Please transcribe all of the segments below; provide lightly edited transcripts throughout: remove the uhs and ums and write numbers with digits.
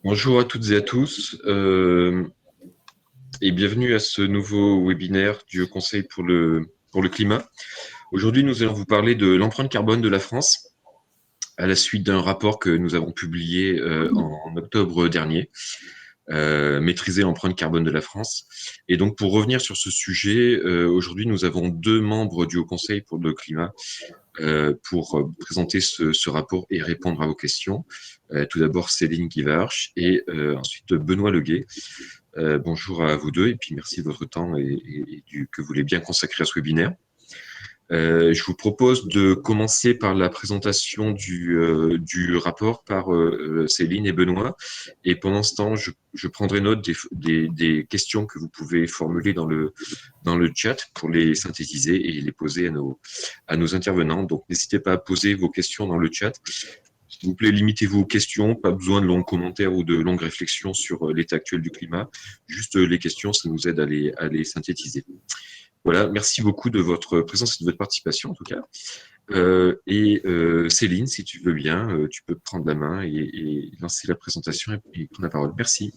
Bonjour à toutes et à tous et bienvenue à ce nouveau webinaire du Haut Conseil pour le climat. Aujourd'hui, nous allons vous parler de l'empreinte carbone de la France à la suite d'un rapport que nous avons publié en octobre dernier, Maîtriser l'empreinte carbone de la France. Et donc, pour revenir sur ce sujet, aujourd'hui, nous avons deux membres du Haut Conseil pour le climat pour présenter ce rapport et répondre à vos questions. Tout d'abord, Céline Guivarch et ensuite Benoît Leguet. Bonjour à vous deux et puis merci de votre temps que vous voulez bien consacrer à ce webinaire. Je vous propose de commencer par la présentation du rapport par Céline et Benoît. Et pendant ce temps, je prendrai note des questions que vous pouvez formuler dans le chat pour les synthétiser et les poser à nos intervenants. Donc, n'hésitez pas à poser vos questions dans le chat. S'il vous plaît, limitez-vous aux questions, pas besoin de longs commentaires ou de longues réflexions sur l'état actuel du climat. Juste les questions, ça nous aide à les synthétiser. Voilà, merci beaucoup de votre présence et de votre participation en tout cas. Céline, si tu veux bien, tu peux prendre la main et lancer la présentation et prendre la parole. Merci.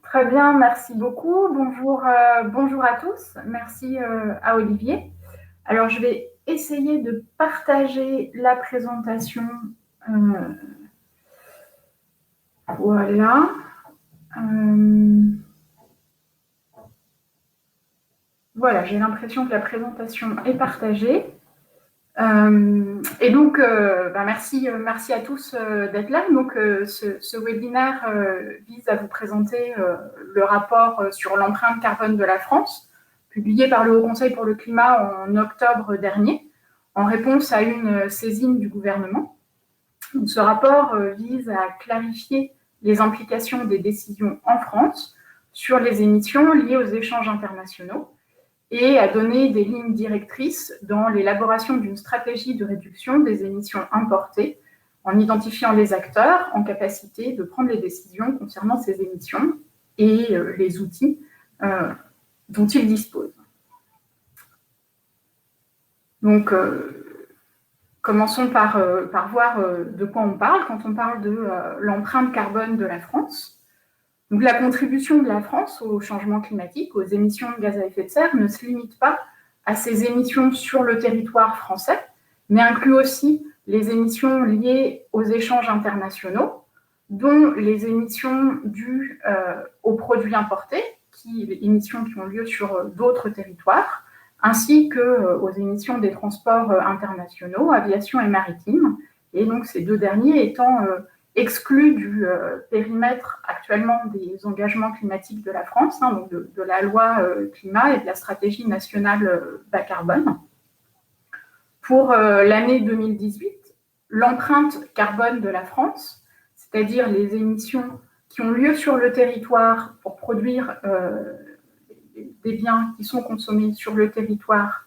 Très bien, merci beaucoup. Bonjour à tous. Merci à Olivier. Alors, je vais essayer de partager la présentation. Voilà. Voilà, j'ai l'impression que la présentation est partagée. Merci à tous d'être là. Donc, ce webinaire vise à vous présenter le rapport sur l'empreinte carbone de la France, publié par le Haut Conseil pour le climat en octobre dernier, en réponse à une saisine du gouvernement. Donc, ce rapport vise à clarifier les implications des décisions en France sur les émissions liées aux échanges internationaux et à donner des lignes directrices dans l'élaboration d'une stratégie de réduction des émissions importées en identifiant les acteurs en capacité de prendre les décisions concernant ces émissions et les outils dont ils disposent. Donc, commençons par voir de quoi on parle quand on parle de l'empreinte carbone de la France. Donc, la contribution de la France au changement climatique, aux émissions de gaz à effet de serre, ne se limite pas à ces émissions sur le territoire français, mais inclut aussi les émissions liées aux échanges internationaux, dont les émissions dues aux produits importés, les émissions qui ont lieu sur d'autres territoires, ainsi qu'aux émissions des transports internationaux, aviation et maritime, et donc ces deux derniers étant exclus du périmètre actuellement des engagements climatiques de la France, donc de la loi climat et de la stratégie nationale bas carbone. Pour l'année 2018, l'empreinte carbone de la France, c'est-à-dire les émissions qui ont lieu sur le territoire pour produire des biens qui sont consommés sur le territoire,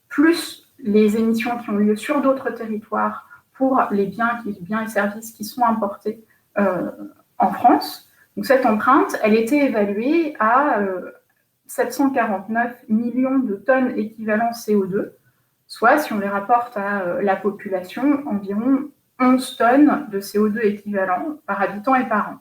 plus les émissions qui ont lieu sur d'autres territoires pour les biens et services qui sont importés en France. Donc cette empreinte, elle était évaluée à 749 millions de tonnes équivalent CO2, soit, si on les rapporte à la population, environ 11 tonnes de CO2 équivalent par habitant et par an.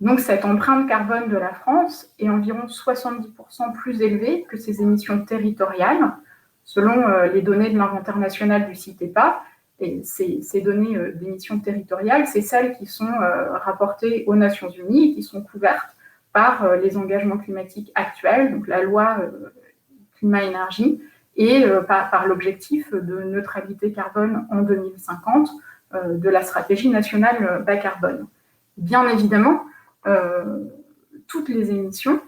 Donc cette empreinte carbone de la France est environ 70% plus élevée que ses émissions territoriales, selon les données de l'inventaire national du CITEPA. Et ces données d'émissions territoriales, c'est celles qui sont rapportées aux Nations Unies et qui sont couvertes par les engagements climatiques actuels, donc la loi climat-énergie, et par l'objectif de neutralité carbone en 2050 de la stratégie nationale bas carbone. Bien évidemment, toutes les émissions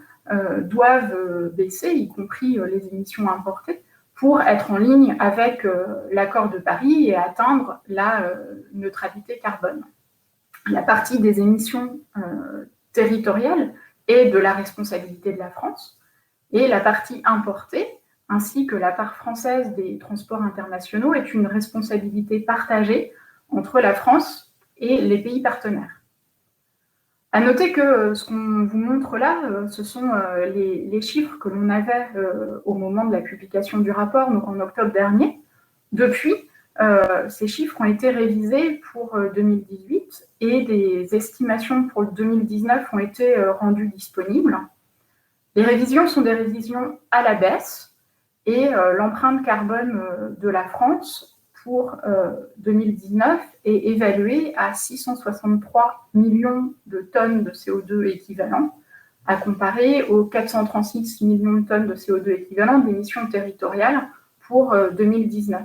doivent baisser, y compris les émissions importées, pour être en ligne avec l'accord de Paris et atteindre la neutralité carbone. La partie des émissions territoriales est de la responsabilité de la France, et la partie importée, ainsi que la part française des transports internationaux, est une responsabilité partagée entre la France et les pays partenaires. À noter que ce qu'on vous montre là, ce sont les chiffres que l'on avait au moment de la publication du rapport, donc en octobre dernier. Depuis, ces chiffres ont été révisés pour 2018 et des estimations pour 2019 ont été rendues disponibles. Les révisions sont des révisions à la baisse et l'empreinte carbone de la France pour 2019 est évaluée à 663 millions de tonnes de CO2 équivalent, à comparer aux 436 millions de tonnes de CO2 équivalent d'émissions territoriales pour 2019.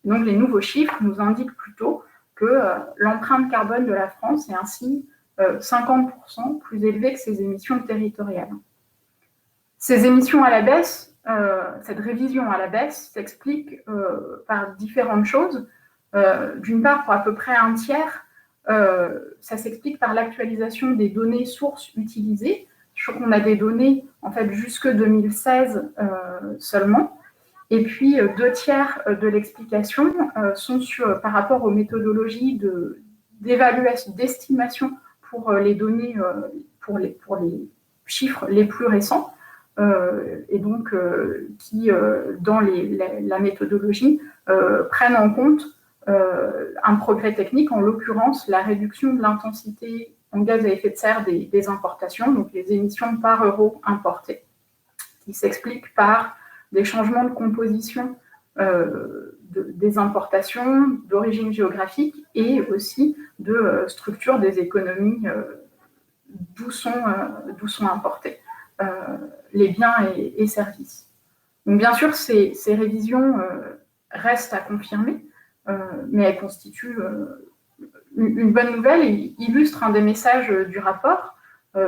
Donc les nouveaux chiffres nous indiquent plutôt que l'empreinte carbone de la France est ainsi 50% plus élevée que ses émissions territoriales. Ces émissions à la baisse, cette révision à la baisse s'explique par différentes choses. D'une part, pour à peu près un tiers, ça s'explique par l'actualisation des données sources utilisées. Je crois qu'on a des données en fait jusque 2016 seulement. Et puis, 2 tiers de l'explication sont par rapport aux méthodologies d'évaluation, d'estimation pour les données, pour les chiffres les plus récents, et donc qui, dans la méthodologie, prennent en compte un progrès technique, en l'occurrence la réduction de l'intensité en gaz à effet de serre des importations, donc les émissions par euro importé, qui s'expliquent par des changements de composition des importations, d'origine géographique et aussi de structure des économies d'où sont importés les biens et services. Donc bien sûr, ces révisions restent à confirmer, mais elles constituent une bonne nouvelle et illustrent un des messages du rapport.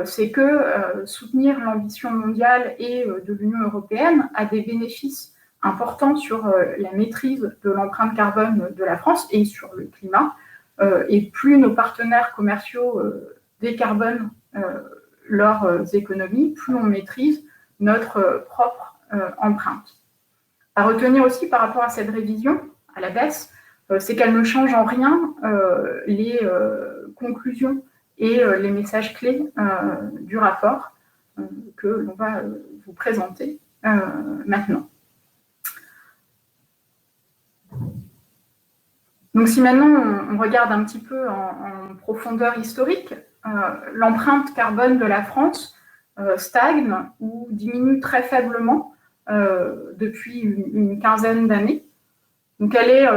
C'est que soutenir l'ambition mondiale et de l'Union européenne a des bénéfices importants sur la maîtrise de l'empreinte carbone de la France et sur le climat. Et plus nos partenaires commerciaux décarbonent leurs économies, plus on maîtrise notre propre empreinte. À retenir aussi par rapport à cette révision à la baisse, c'est qu'elle ne change en rien les conclusions et les messages clés du rapport que l'on va vous présenter maintenant. Donc si maintenant on regarde un petit peu en profondeur historique, l'empreinte carbone de la France stagne ou diminue très faiblement depuis une quinzaine d'années. Donc elle est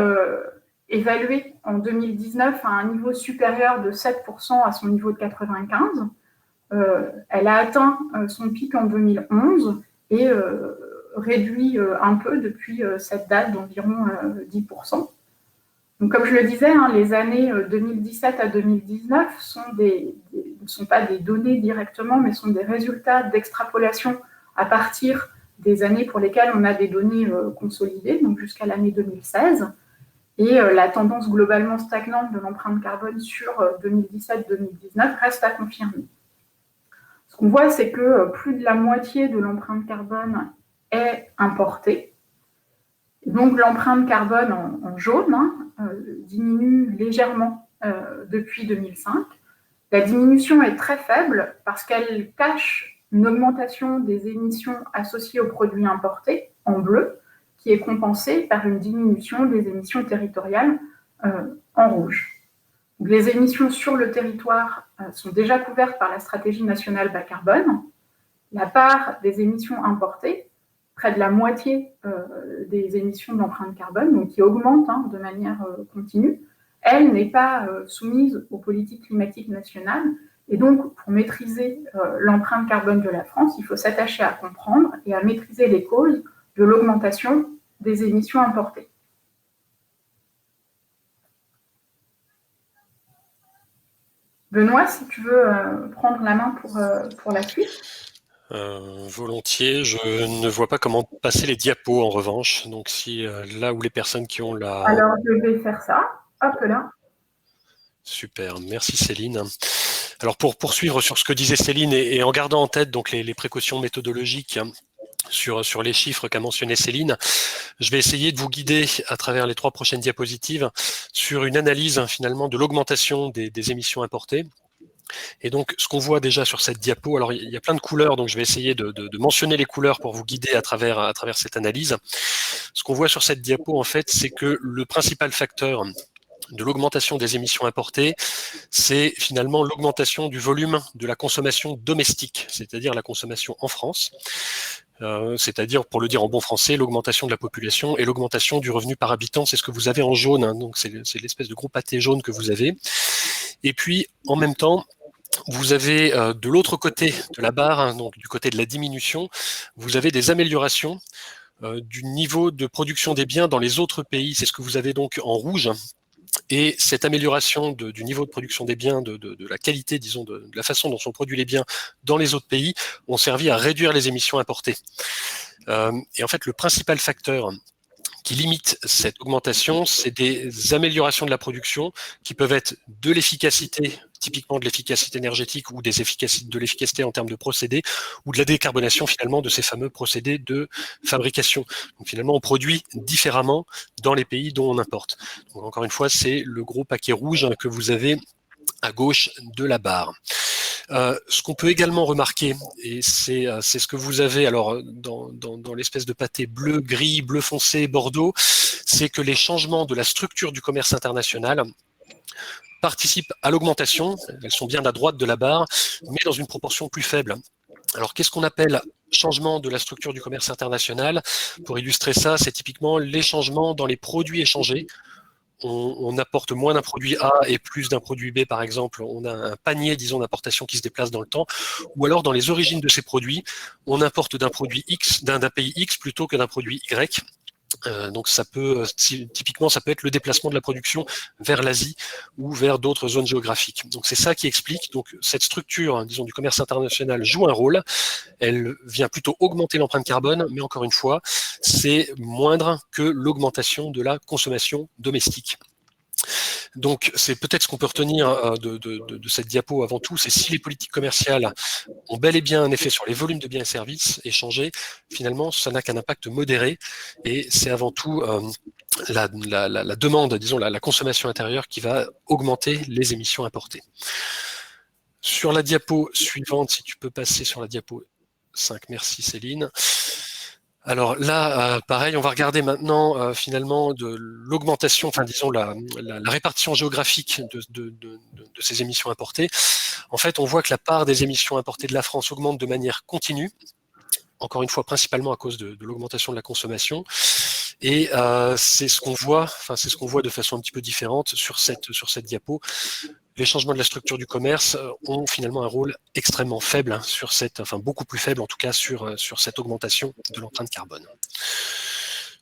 évaluée en 2019 à un niveau supérieur de 7% à son niveau de 95. Elle a atteint son pic en 2011 et réduit un peu depuis cette date d'environ 10%. Donc, comme je le disais, les années 2017 à 2019 ne sont pas des données directement, mais sont des résultats d'extrapolation à partir des années pour lesquelles on a des données consolidées, donc jusqu'à l'année 2016. Et la tendance globalement stagnante de l'empreinte carbone sur 2017-2019 reste à confirmer. Ce qu'on voit, c'est que plus de la moitié de l'empreinte carbone est importée. Donc l'empreinte carbone en jaune diminue légèrement depuis 2005. La diminution est très faible parce qu'elle cache une augmentation des émissions associées aux produits importés en bleu, qui est compensée par une diminution des émissions territoriales en rouge. Donc, les émissions sur le territoire sont déjà couvertes par la stratégie nationale bas carbone. La part des émissions importées, près de la moitié des émissions d'empreinte carbone, donc qui augmente de manière continue, elle n'est pas soumise aux politiques climatiques nationales. Et donc, pour maîtriser l'empreinte carbone de la France, il faut s'attacher à comprendre et à maîtriser les causes de l'augmentation des émissions importées. Benoît, si tu veux prendre la main pour la suite. Volontiers. Je ne vois pas comment passer les diapos en revanche. Donc si là où les personnes qui ont la... Alors je vais faire ça. Hop là. Super, merci Céline. Alors pour poursuivre sur ce que disait Céline et en gardant en tête donc les précautions méthodologiques sur les chiffres qu'a mentionné Céline, je vais essayer de vous guider à travers les 3 prochaines diapositives sur une analyse finalement de l'augmentation des émissions importées. Et donc, ce qu'on voit déjà sur cette diapo, alors il y a plein de couleurs, donc je vais essayer de mentionner les couleurs pour vous guider à travers cette analyse. Ce qu'on voit sur cette diapo, en fait, c'est que le principal facteur de l'augmentation des émissions importées, c'est finalement l'augmentation du volume de la consommation domestique, c'est-à-dire la consommation en France. C'est-à-dire, pour le dire en bon français, l'augmentation de la population et l'augmentation du revenu par habitant, c'est ce que vous avez en jaune, hein, donc c'est l'espèce de gros pâté jaune que vous avez. Et puis, en même temps, vous avez de l'autre côté de la barre, hein, donc du côté de la diminution, vous avez des améliorations du niveau de production des biens dans les autres pays. C'est ce que vous avez donc en rouge. Et cette amélioration du niveau de production des biens, de la qualité, disons, de la façon dont sont produits les biens dans les autres pays, ont servi à réduire les émissions importées. Et en fait, le principal facteur qui limite cette augmentation, c'est des améliorations de la production qui peuvent être de l'efficacité, typiquement de l'efficacité énergétique ou de l'efficacité en termes de procédés, ou de la décarbonation finalement de ces fameux procédés de fabrication. Donc finalement, on produit différemment dans les pays dont on importe. Donc encore une fois, c'est le gros paquet rouge que vous avez à gauche de la barre. Ce qu'on peut également remarquer, et c'est ce que vous avez alors dans l'espèce de pâté bleu, gris, bleu foncé, bordeaux, c'est que les changements de la structure du commerce international participent à l'augmentation. Elles sont bien à droite de la barre, mais dans une proportion plus faible. Alors, qu'est-ce qu'on appelle changement de la structure du commerce international? Pour illustrer ça, c'est typiquement les changements dans les produits échangés. On apporte moins d'un produit A et plus d'un produit B, par exemple. On a un panier, disons, d'importation qui se déplace dans le temps. Ou alors, dans les origines de ces produits, on importe d'un produit X, d'un pays X plutôt que d'un produit Y. Donc ça peut, typiquement, ça peut être le déplacement de la production vers l'Asie ou vers d'autres zones géographiques. Donc c'est ça qui explique. Donc cette structure, hein, disons, du commerce international joue un rôle. Elle vient plutôt augmenter l'empreinte carbone, mais encore une fois, c'est moindre que l'augmentation de la consommation domestique. Donc, c'est peut-être ce qu'on peut retenir de cette diapo avant tout, c'est si les politiques commerciales ont bel et bien un effet sur les volumes de biens et services échangés, finalement, ça n'a qu'un impact modéré et c'est avant tout la demande, disons, la consommation intérieure qui va augmenter les émissions importées. Sur la diapo suivante, si tu peux passer sur la diapo 5, merci Céline. Alors là, pareil, on va regarder maintenant finalement de l'augmentation, enfin disons la répartition géographique de ces émissions importées. En fait, on voit que la part des émissions importées de la France augmente de manière continue, encore une fois principalement à cause de l'augmentation de la consommation. Et c'est ce qu'on voit, enfin c'est ce qu'on voit de façon un petit peu différente sur cette diapo. Les changements de la structure du commerce ont finalement un rôle extrêmement faible sur beaucoup plus faible en tout cas sur cette augmentation de l'empreinte carbone.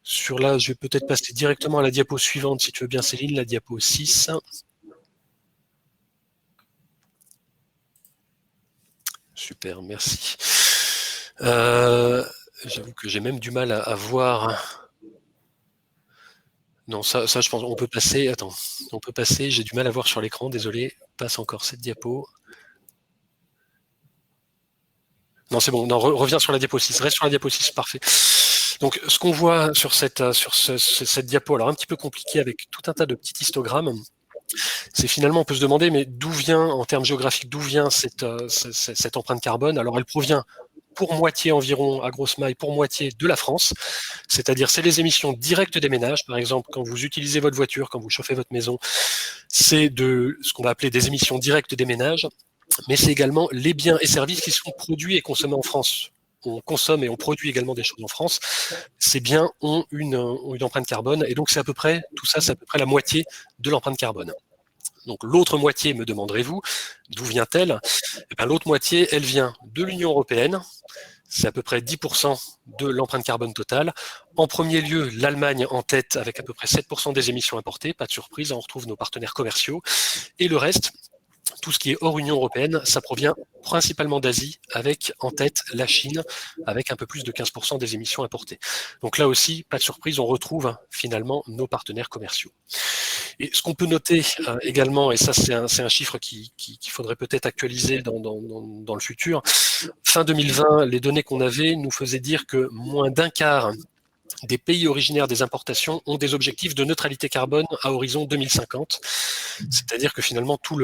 Sur là, je vais peut-être passer directement à la diapo suivante, si tu veux bien Céline, la diapo 6. Super, merci. J'avoue que j'ai même du mal à voir. Non, ça, je pense, on peut passer. Attends, on peut passer. J'ai du mal à voir sur l'écran. Désolé, passe encore cette diapo. Non, c'est bon. Non, reviens sur la diapo 6. Reste sur la diapo 6. Parfait. Donc, ce qu'on voit sur cette diapo, alors un petit peu compliqué avec tout un tas de petits histogrammes, c'est finalement, on peut se demander, mais d'où vient, en termes géographiques, d'où vient cette empreinte carbone? Alors, elle provient pour moitié environ, à grosse maille, pour moitié de la France. C'est-à-dire, c'est les émissions directes des ménages. Par exemple, quand vous utilisez votre voiture, quand vous chauffez votre maison, c'est de ce qu'on va appeler des émissions directes des ménages. Mais c'est également les biens et services qui sont produits et consommés en France. On consomme et on produit également des choses en France. Ces biens ont une empreinte carbone. Et donc, c'est à peu près, tout ça, c'est à peu près la moitié de l'empreinte carbone. Donc l'autre moitié, me demanderez-vous, d'où vient-elle? Eh bien, l'autre moitié, elle vient de l'Union européenne. C'est à peu près 10% de l'empreinte carbone totale. En premier lieu, l'Allemagne en tête avec à peu près 7% des émissions importées. Pas de surprise, on retrouve nos partenaires commerciaux. Et le reste, tout ce qui est hors Union européenne, ça provient principalement d'Asie, avec en tête la Chine, avec un peu plus de 15% des émissions importées. Donc là aussi, pas de surprise, on retrouve finalement nos partenaires commerciaux. Et ce qu'on peut noter également, et ça c'est un chiffre qu'il faudrait peut-être actualiser dans le futur, fin 2020, les données qu'on avait nous faisaient dire que moins d'un quart des pays originaires des importations ont des objectifs de neutralité carbone à horizon 2050. C'est-à-dire que finalement, plus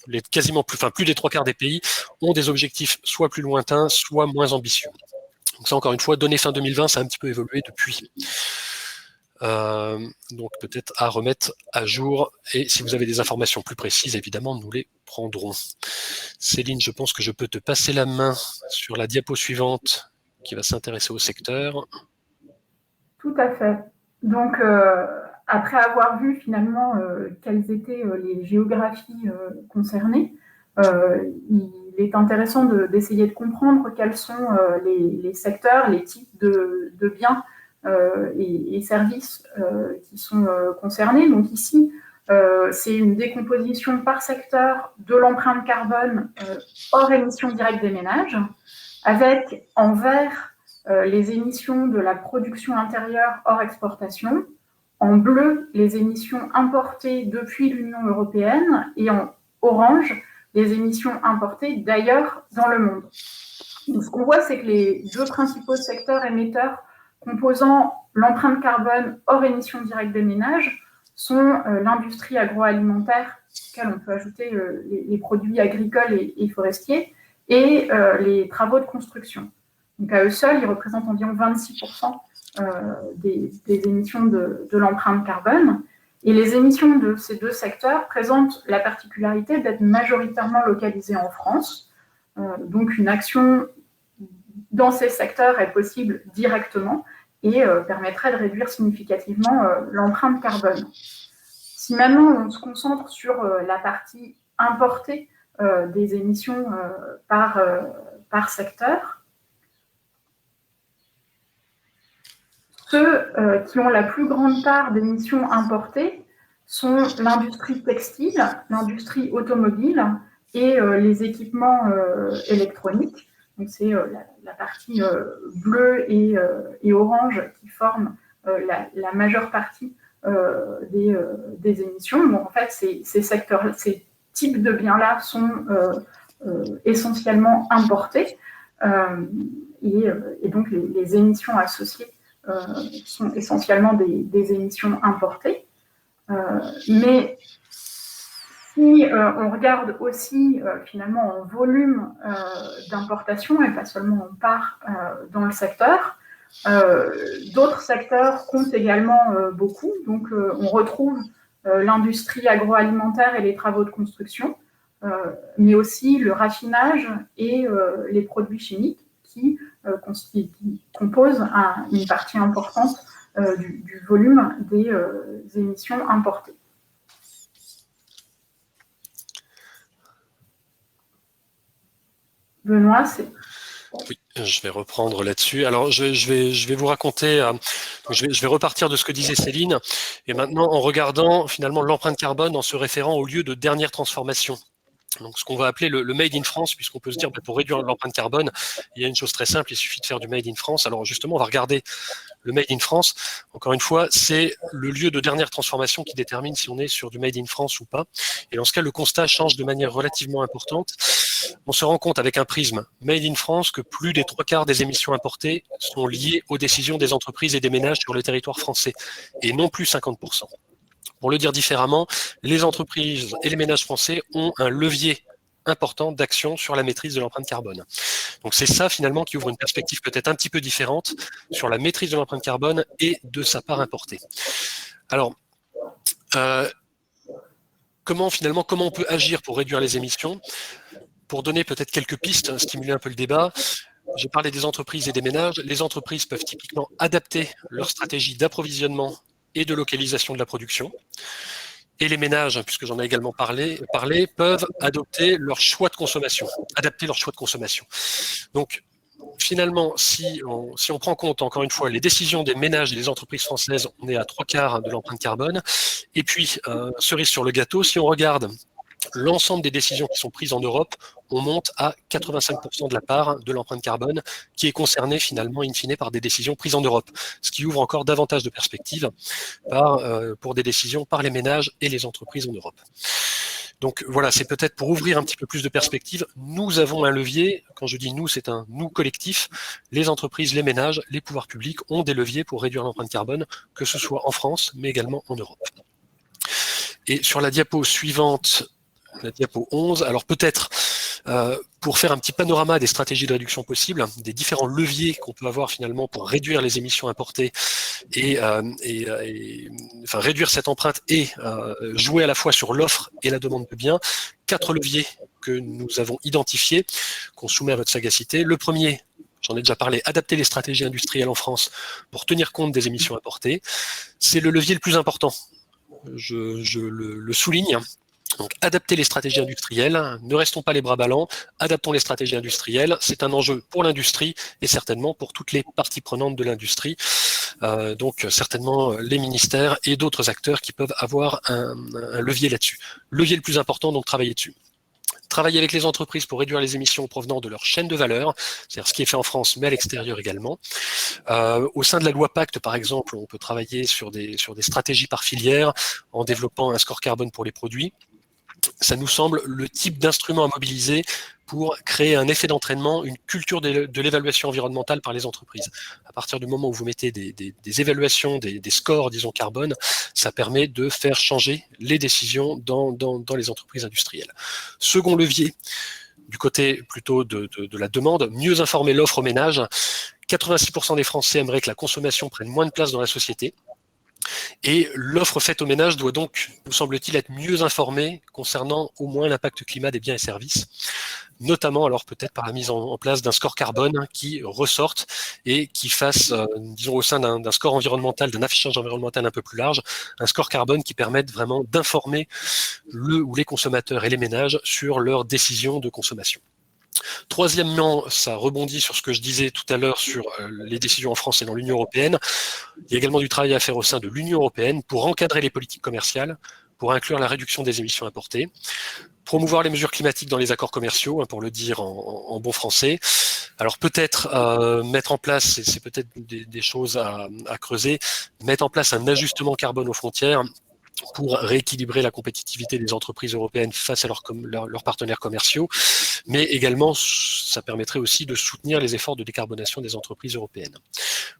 des 3/4 des pays ont des objectifs soit plus lointains, soit moins ambitieux. Donc ça, encore une fois, données fin 2020, ça a un petit peu évolué depuis. Donc peut-être à remettre à jour, et si vous avez des informations plus précises, évidemment, nous les prendrons. Céline, je pense que je peux te passer la main sur la diapo suivante qui va s'intéresser au secteur. Tout à fait. Donc, après avoir vu finalement quelles étaient les géographies concernées, il est intéressant d'essayer de comprendre quels sont les secteurs, les types de biens et services qui sont concernés. Donc ici, c'est une décomposition par secteur de l'empreinte carbone hors émissions directes des ménages, avec en vert les émissions de la production intérieure hors exportation, en bleu les émissions importées depuis l'Union européenne et en orange les émissions importées d'ailleurs dans le monde. Donc, ce qu'on voit, c'est que les deux principaux secteurs émetteurs composant l'empreinte carbone hors émissions directes des ménages sont l'industrie agroalimentaire, auquel on peut ajouter les produits agricoles et forestiers, et les travaux de construction. Donc à eux seuls, ils représentent environ 26% des émissions de l'empreinte carbone. Et les émissions de ces deux secteurs présentent la particularité d'être majoritairement localisées en France. Donc une action dans ces secteurs est possible directement et permettrait de réduire significativement l'empreinte carbone. Si maintenant on se concentre sur la partie importée des émissions par secteur, ceux qui ont la plus grande part d'émissions importées sont l'industrie textile, l'industrie automobile et les équipements électroniques. Donc c'est la partie bleue et orange qui forment la majeure partie des émissions. Donc en fait, ces secteurs, ces types de biens-là sont essentiellement importés et donc les émissions associées sont essentiellement des émissions importées. Mais si on regarde aussi finalement en volume d'importation et pas seulement en part dans le secteur, d'autres secteurs comptent également beaucoup. Donc on retrouve l'industrie agroalimentaire et les travaux de construction, mais aussi le raffinage et les produits chimiques qui composent une partie importante du volume des émissions importées. Benoît, c'est... Oui, je vais reprendre là-dessus. Alors, je vais vous raconter, je vais repartir de ce que disait Céline, et maintenant en regardant finalement l'empreinte carbone en se référant au lieu de dernière transformation. Donc, ce qu'on va appeler le Made in France, puisqu'on peut se dire, pour réduire l'empreinte carbone, il y a une chose très simple, il suffit de faire du Made in France. Alors justement, on va regarder le Made in France. Encore une fois, c'est le lieu de dernière transformation qui détermine si on est sur du Made in France ou pas. Et dans ce cas, le constat change de manière relativement importante. On se rend compte avec un prisme Made in France que plus des 3/4 des émissions importées sont liées aux décisions des entreprises et des ménages sur le territoire français, et non plus 50%. Pour le dire différemment, les entreprises et les ménages français ont un levier important d'action sur la maîtrise de l'empreinte carbone. Donc c'est ça finalement qui ouvre une perspective peut-être un petit peu différente sur la maîtrise de l'empreinte carbone et de sa part importée. Alors, comment on peut agir pour réduire les émissions? Pour donner peut-être quelques pistes, stimuler un peu le débat, j'ai parlé des entreprises et des ménages. Les entreprises peuvent typiquement adapter leur stratégie d'approvisionnement et de localisation de la production. Et les ménages, puisque j'en ai également parlé, peuvent adopter leur choix de consommation, adapter leur choix de consommation. Donc, finalement, si on prend compte, encore une fois, les décisions des ménages et des entreprises françaises, on est à 3/4 de l'empreinte carbone. Et puis, cerise sur le gâteau, si on regarde l'ensemble des décisions qui sont prises en Europe, on monte à 85% de la part de l'empreinte carbone qui est concernée finalement in fine par des décisions prises en Europe, ce qui ouvre encore davantage de perspectives pour des décisions par les ménages et les entreprises en Europe. Donc voilà, c'est peut-être pour ouvrir un petit peu plus de perspectives. Nous avons un levier, quand je dis nous, c'est un nous collectif. Les entreprises, les ménages, les pouvoirs publics ont des leviers pour réduire l'empreinte carbone, que ce soit en France, mais également en Europe. Et sur la diapo suivante, la diapo 11, alors peut-être pour faire un petit panorama des stratégies de réduction possibles, des différents leviers qu'on peut avoir finalement pour réduire les émissions importées, enfin, réduire cette empreinte et jouer à la fois sur l'offre et la demande de biens. 4 leviers que nous avons identifiés, qu'on soumet à votre sagacité. Le premier, j'en ai déjà parlé, adapter les stratégies industrielles en France pour tenir compte des émissions importées. C'est le levier le plus important. Je le souligne. Donc, adapter les stratégies industrielles, ne restons pas les bras ballants, adaptons les stratégies industrielles, c'est un enjeu pour l'industrie et certainement pour toutes les parties prenantes de l'industrie, donc certainement les ministères et d'autres acteurs qui peuvent avoir un levier là-dessus. Levier le plus important, donc travailler dessus. Travailler avec les entreprises pour réduire les émissions provenant de leur chaîne de valeur, c'est-à-dire ce qui est fait en France, mais à l'extérieur également. Au sein de la loi Pacte, par exemple, on peut travailler sur des stratégies par filière en développant un score carbone pour les produits. Ça nous semble le type d'instrument à mobiliser pour créer un effet d'entraînement, une culture de l'évaluation environnementale par les entreprises. À partir du moment où vous mettez des évaluations, des scores, disons, carbone, ça permet de faire changer les décisions dans les entreprises industrielles. Second levier, du côté plutôt de la demande, mieux informer l'offre aux ménages. 86% des Français aimeraient que la consommation prenne moins de place dans la société. Et l'offre faite aux ménages doit donc, nous semble-t-il, être mieux informée concernant au moins l'impact climat des biens et services, notamment alors peut-être par la mise en place d'un score carbone qui ressorte et qui fasse, disons au sein d'un score environnemental, d'un affichage environnemental un peu plus large, un score carbone qui permette vraiment d'informer le ou les consommateurs et les ménages sur leurs décisions de consommation. Troisièmement, ça rebondit sur ce que je disais tout à l'heure sur les décisions en France et dans l'Union européenne. Il y a également du travail à faire au sein de l'Union européenne pour encadrer les politiques commerciales, pour inclure la réduction des émissions importées, promouvoir les mesures climatiques dans les accords commerciaux, pour le dire en bon français. Alors peut-être mettre en place, c'est peut-être des choses à creuser, mettre en place un ajustement carbone aux frontières pour rééquilibrer la compétitivité des entreprises européennes face à leurs partenaires commerciaux, mais également ça permettrait aussi de soutenir les efforts de décarbonation des entreprises européennes.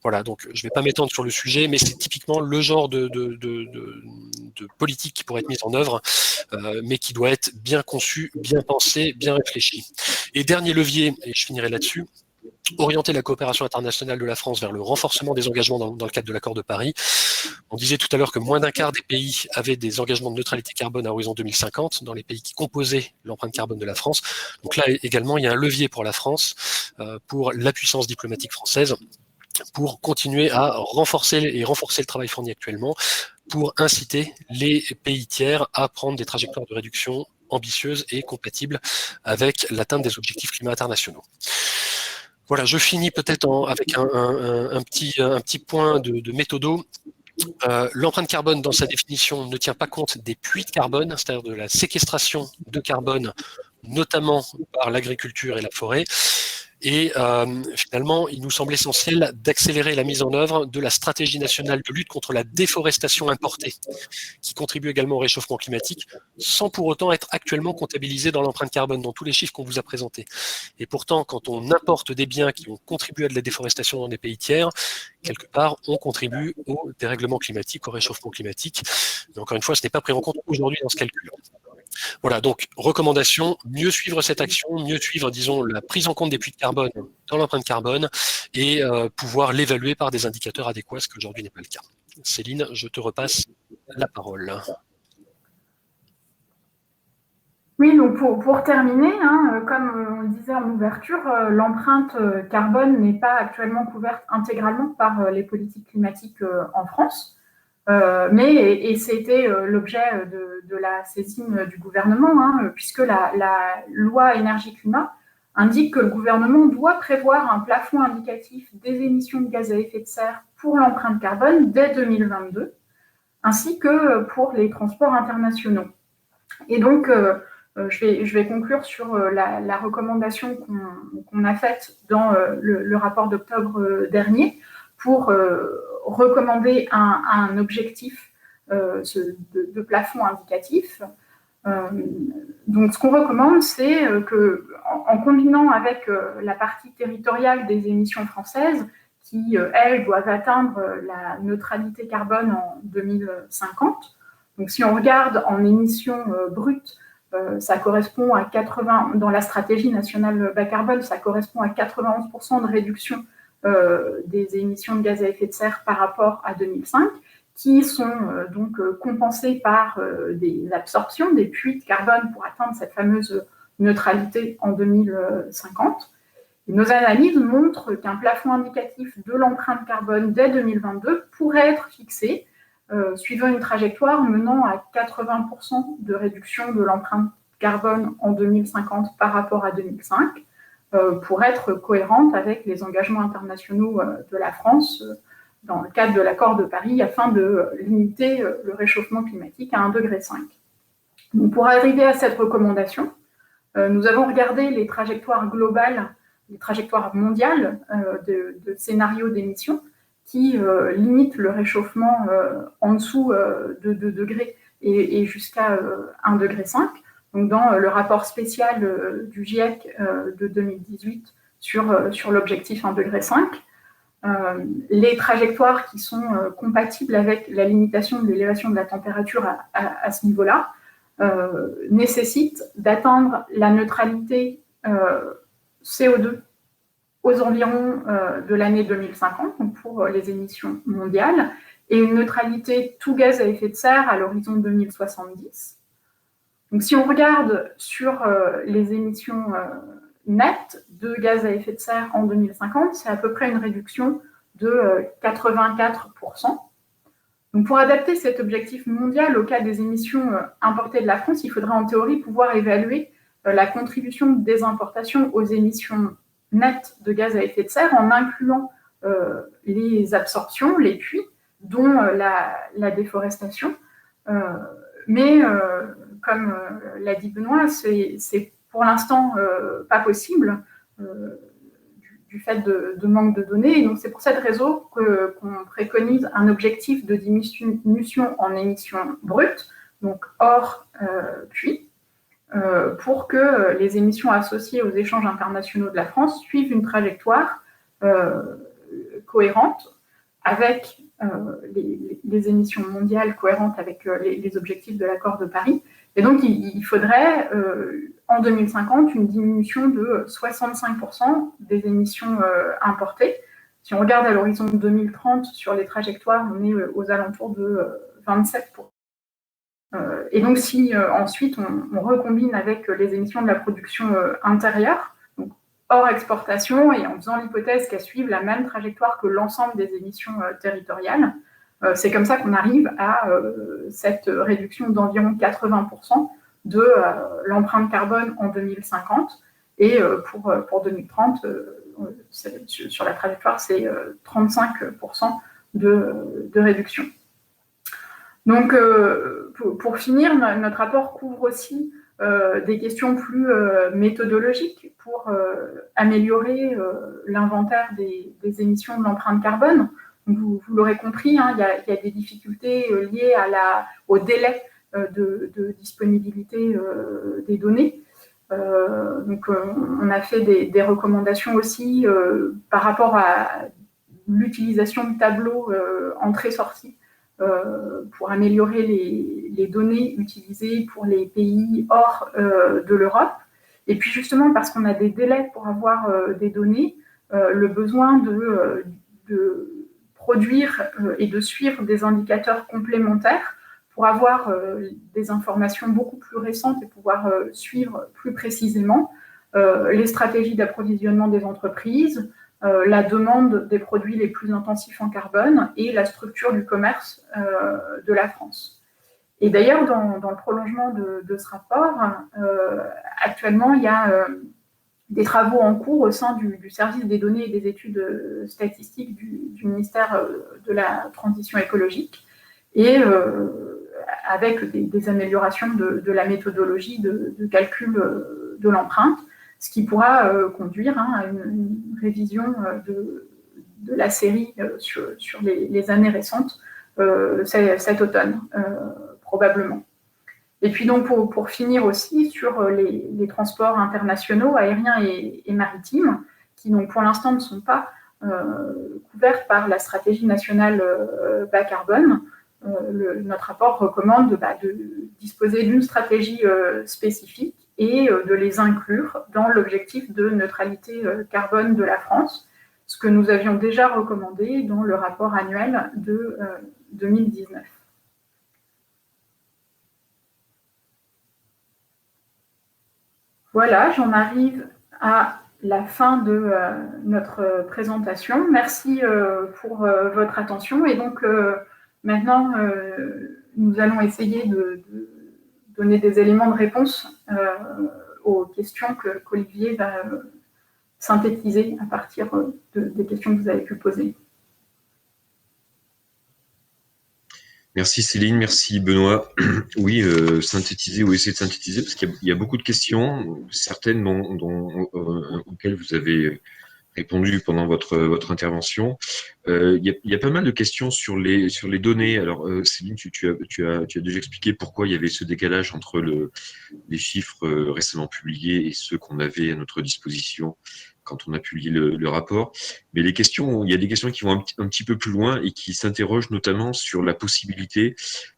Voilà, donc je ne vais pas m'étendre sur le sujet, mais c'est typiquement le genre de politique qui pourrait être mise en œuvre, mais qui doit être bien conçu, bien pensé, bien réfléchi. Et dernier levier, et je finirai là-dessus, orienter la coopération internationale de la France vers le renforcement des engagements dans le cadre de l'accord de Paris. On disait tout à l'heure que moins d'un quart des pays avaient des engagements de neutralité carbone à horizon 2050, dans les pays qui composaient l'empreinte carbone de la France. Donc là également, il y a un levier pour la France, pour la puissance diplomatique française, pour continuer à renforcer le travail fourni actuellement, pour inciter les pays tiers à prendre des trajectoires de réduction ambitieuses et compatibles avec l'atteinte des objectifs climat internationaux. Voilà, je finis peut-être avec un petit point de méthodo. L'empreinte carbone, dans sa définition, ne tient pas compte des puits de carbone, c'est-à-dire de la séquestration de carbone, notamment par l'agriculture et la forêt. Et finalement, il nous semble essentiel d'accélérer la mise en œuvre de la stratégie nationale de lutte contre la déforestation importée, qui contribue également au réchauffement climatique, sans pour autant être actuellement comptabilisée dans l'empreinte carbone, dans tous les chiffres qu'on vous a présentés. Et pourtant, quand on importe des biens qui ont contribué à de la déforestation dans des pays tiers, quelque part, on contribue au dérèglement climatique, au réchauffement climatique. Mais encore une fois, ce n'est pas pris en compte aujourd'hui dans ce calcul. Voilà, donc recommandation, mieux suivre cette action, mieux suivre, disons, la prise en compte des puits de carbone dans l'empreinte carbone et pouvoir l'évaluer par des indicateurs adéquats, ce qu'aujourd'hui n'est pas le cas. Céline, je te repasse la parole. Oui, donc pour terminer, comme on le disait en ouverture, l'empreinte carbone n'est pas actuellement couverte intégralement par les politiques climatiques en France. Mais c'était l'objet de la saisine du gouvernement, puisque la loi énergie-climat indique que le gouvernement doit prévoir un plafond indicatif des émissions de gaz à effet de serre pour l'empreinte carbone dès 2022, ainsi que pour les transports internationaux. Et donc, je vais conclure sur la recommandation qu'on a faite dans le rapport d'octobre dernier pour recommander un objectif de plafond indicatif. Donc, ce qu'on recommande, c'est qu'en combinant avec la partie territoriale des émissions françaises, qui, elles, doivent atteindre la neutralité carbone en 2050. Donc, si on regarde en émissions brutes, ça correspond à 80, dans la stratégie nationale bas carbone, ça correspond à 91% de réduction des émissions de gaz à effet de serre par rapport à 2005, qui sont donc compensées par des absorptions, des puits de carbone pour atteindre cette fameuse neutralité en 2050. Et nos analyses montrent qu'un plafond indicatif de l'empreinte carbone dès 2022 pourrait être fixé, suivant une trajectoire menant à 80% de réduction de l'empreinte carbone en 2050 par rapport à 2005, pour être cohérente avec les engagements internationaux de la France dans le cadre de l'accord de Paris afin de limiter le réchauffement climatique à 1,5 degré. Donc, pour arriver à cette recommandation, nous avons regardé les trajectoires globales, les trajectoires mondiales de scénarios d'émissions qui limitent le réchauffement en dessous de 2 degrés et jusqu'à 1,5 degré. Donc, dans le rapport spécial du GIEC de 2018 sur l'objectif 1,5 degré, les trajectoires qui sont compatibles avec la limitation de l'élévation de la température à ce niveau-là nécessitent d'atteindre la neutralité CO2 aux environs de l'année 2050, donc pour les émissions mondiales, et une neutralité tout gaz à effet de serre à l'horizon 2070. Donc, si on regarde sur les émissions nettes de gaz à effet de serre en 2050, c'est à peu près une réduction de 84%. Donc, pour adapter cet objectif mondial au cas des émissions importées de la France, il faudrait en théorie pouvoir évaluer la contribution des importations aux émissions nettes de gaz à effet de serre en incluant les absorptions, les puits, dont la déforestation. Mais comme l'a dit Benoît, c'est pour l'instant pas possible du fait de manque de données. Et donc c'est pour cette raison qu'on préconise un objectif de diminution en émissions brutes, donc hors puits, pour que les émissions associées aux échanges internationaux de la France suivent une trajectoire cohérente avec les émissions mondiales cohérentes avec les objectifs de l'accord de Paris. Et donc, il faudrait, en 2050, une diminution de 65% des émissions importées. Si on regarde à l'horizon 2030, sur les trajectoires, on est aux alentours de 27%. Et donc, si ensuite on recombine avec les émissions de la production intérieure, donc hors exportation, et en faisant l'hypothèse qu'elles suivent la même trajectoire que l'ensemble des émissions territoriales, c'est comme ça qu'on arrive à cette réduction d'environ 80% de l'empreinte carbone en 2050. Et pour 2030, sur la trajectoire, c'est 35% de réduction. Donc, pour finir, notre rapport couvre aussi des questions plus méthodologiques pour améliorer l'inventaire des émissions de l'empreinte carbone. Donc, vous l'aurez compris, hein, il y a des difficultés liées au délai de disponibilité des données. Donc, on a fait des recommandations aussi par rapport à l'utilisation de tableaux entrée-sortie pour améliorer les données utilisées pour les pays hors de l'Europe. Et puis justement, parce qu'on a des délais pour avoir des données, le besoin de produire et de suivre des indicateurs complémentaires pour avoir des informations beaucoup plus récentes et pouvoir suivre plus précisément les stratégies d'approvisionnement des entreprises, la demande des produits les plus intensifs en carbone et la structure du commerce de la France. Et d'ailleurs, dans le prolongement de ce rapport, actuellement, il y a des travaux en cours au sein du service des données et des études statistiques du ministère de la Transition écologique, et avec des améliorations de la méthodologie de calcul de l'empreinte, ce qui pourra conduire à une révision de la série sur les années récentes cet automne, probablement. Et puis donc pour finir aussi sur les transports internationaux, aériens et maritimes, qui donc pour l'instant ne sont pas couverts par la stratégie nationale bas carbone, notre rapport recommande de disposer d'une stratégie spécifique et de les inclure dans l'objectif de neutralité carbone de la France. ce que nous avions déjà recommandé dans le rapport annuel de 2019. Voilà, j'en arrive à la fin de notre présentation. Merci pour votre attention. Et donc, maintenant, nous allons essayer de donner des éléments de réponse aux questions qu'Olivier va synthétiser à partir des questions que vous avez pu poser. Merci Céline, merci Benoît. Oui, synthétiser ou essayer de synthétiser, parce qu'il y a beaucoup de questions, certaines auxquelles vous avez répondu pendant votre intervention. Il y a pas mal de questions sur les données. Alors Céline, tu as déjà expliqué pourquoi il y avait ce décalage entre les chiffres récemment publiés et ceux qu'on avait à notre disposition quand on a publié le rapport. Mais il y a des questions qui vont un petit peu plus loin et qui s'interrogent notamment sur la possibilité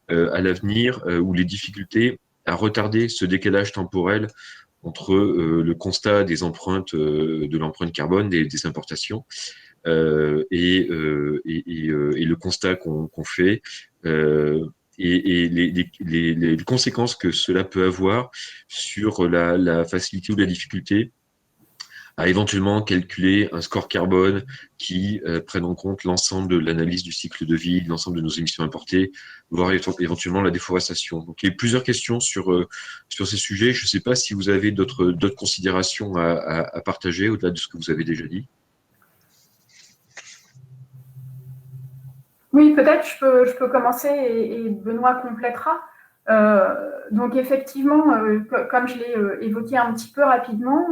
à l'avenir ou les difficultés à retarder ce décalage temporel entre le constat des empreintes, de l'empreinte carbone des importations et le constat qu'on fait et les conséquences que cela peut avoir sur la facilité ou la difficulté à éventuellement calculer un score carbone qui prenne en compte l'ensemble de l'analyse du cycle de vie, l'ensemble de nos émissions importées, voire éventuellement la déforestation. Donc il y a plusieurs questions sur ces sujets. Je ne sais pas si vous avez d'autres considérations à partager au-delà de ce que vous avez déjà dit. Oui, peut-être je peux commencer et Benoît complétera. Donc effectivement, comme je l'ai évoqué un petit peu rapidement,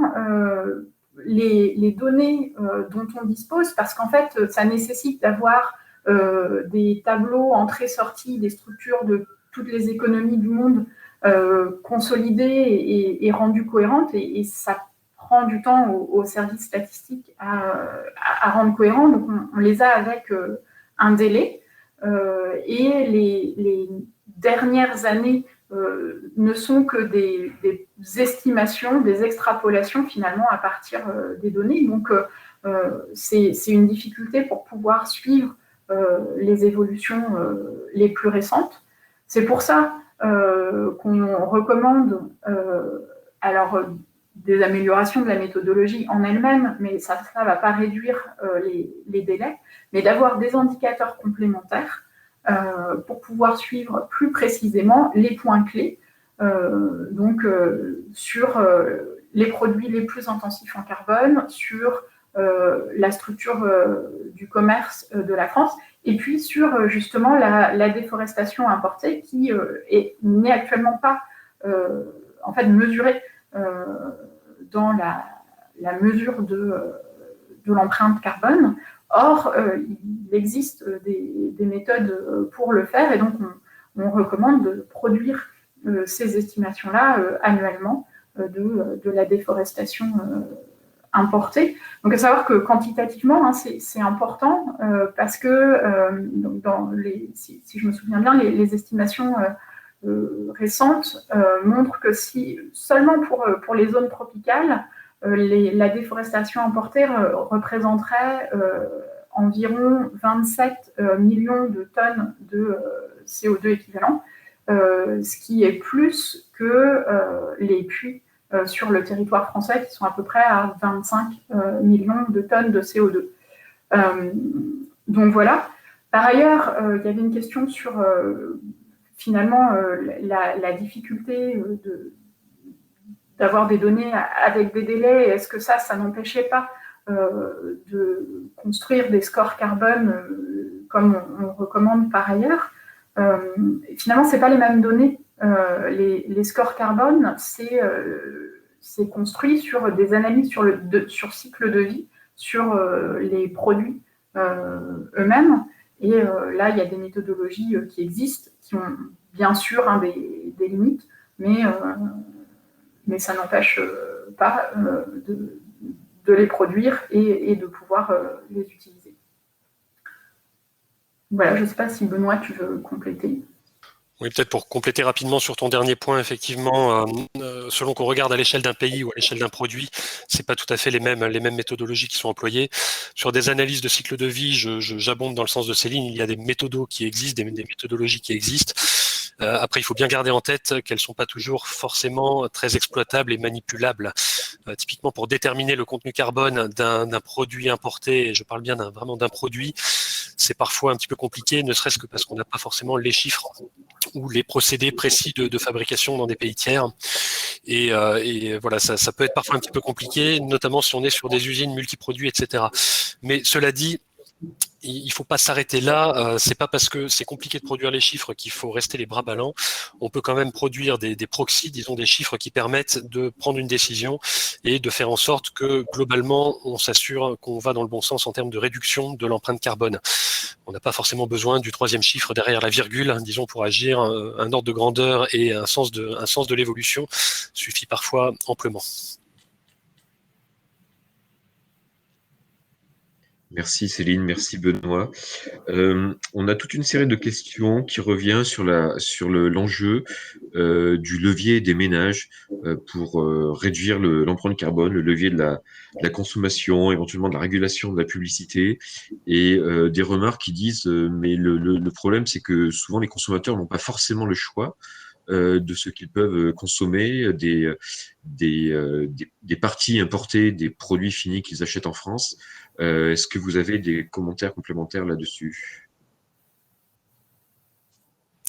les données dont on dispose, parce qu'en fait, ça nécessite d'avoir des tableaux entrée-sortie des structures de toutes les économies du monde consolidées et rendues cohérentes, et ça prend du temps au service statistique à rendre cohérent. Donc on les a avec un délai, et les dernières années ne sont que des estimations, des extrapolations finalement à partir des données. Donc c'est une difficulté pour pouvoir suivre les évolutions les plus récentes. C'est pour ça qu'on recommande des améliorations de la méthodologie en elle-même, mais ça ne va pas réduire les délais, mais d'avoir des indicateurs complémentaires pour pouvoir suivre plus précisément les points clés, sur les produits les plus intensifs en carbone, sur la structure du commerce de la France, et puis sur justement la déforestation importée qui n'est actuellement pas mesurée dans la mesure de l'empreinte carbone. Or, il existe des méthodes pour le faire, et donc on recommande de produire ces estimations-là annuellement de la déforestation importée. Donc, à savoir que quantitativement, c'est important parce que, si je me souviens bien, les estimations récentes montrent que si seulement pour les zones tropicales, la déforestation importée représenterait environ 27 millions de tonnes de CO2 équivalent, ce qui est plus que les puits sur le territoire français qui sont à peu près à 25 millions de tonnes de CO2. Donc voilà. Par ailleurs, il y avait une question sur finalement la difficulté d'avoir des données avec des délais. Est-ce que ça n'empêchait pas de construire des scores carbone comme on recommande par ailleurs? Finalement, ce n'est pas les mêmes données. Les scores carbone, c'est construit sur des analyses sur cycle de vie, sur les produits eux-mêmes. Et là, il y a des méthodologies qui existent, qui ont bien sûr des limites, mais ça n'empêche pas de les produire et de pouvoir les utiliser. Voilà, je ne sais pas si Benoît, tu veux compléter. Oui, peut-être pour compléter rapidement sur ton dernier point, effectivement, selon qu'on regarde à l'échelle d'un pays ou à l'échelle d'un produit, c'est pas tout à fait les mêmes méthodologies qui sont employées. Sur des analyses de cycle de vie, j'abonde dans le sens de Céline, il y a des méthodos qui existent, des méthodologies qui existent. Après, il faut bien garder en tête qu'elles sont pas toujours forcément très exploitables et manipulables. Typiquement, pour déterminer le contenu carbone d'un produit importé, et je parle bien vraiment d'un produit, c'est parfois un petit peu compliqué, ne serait-ce que parce qu'on n'a pas forcément les chiffres ou les procédés précis de fabrication dans des pays tiers. Et voilà, ça peut être parfois un petit peu compliqué, notamment si on est sur des usines multiproduits, etc. Mais cela dit, il faut pas s'arrêter là. C'est pas parce que c'est compliqué de produire les chiffres qu'il faut rester les bras ballants. On peut quand même produire des proxys, disons des chiffres qui permettent de prendre une décision et de faire en sorte que globalement on s'assure qu'on va dans le bon sens en termes de réduction de l'empreinte carbone. On n'a pas forcément besoin du troisième chiffre derrière la virgule, disons pour agir. Un ordre de grandeur et un sens de l'évolution suffit parfois amplement. Merci Céline, merci Benoît. On a toute une série de questions qui revient sur l'enjeu du levier des ménages pour réduire l'empreinte carbone, le levier de la consommation, éventuellement de la régulation de la publicité, et des remarques qui disent mais le problème c'est que souvent les consommateurs n'ont pas forcément le choix de ce qu'ils peuvent consommer, des parties importées, des produits finis qu'ils achètent en France. Est-ce que vous avez des commentaires complémentaires là-dessus?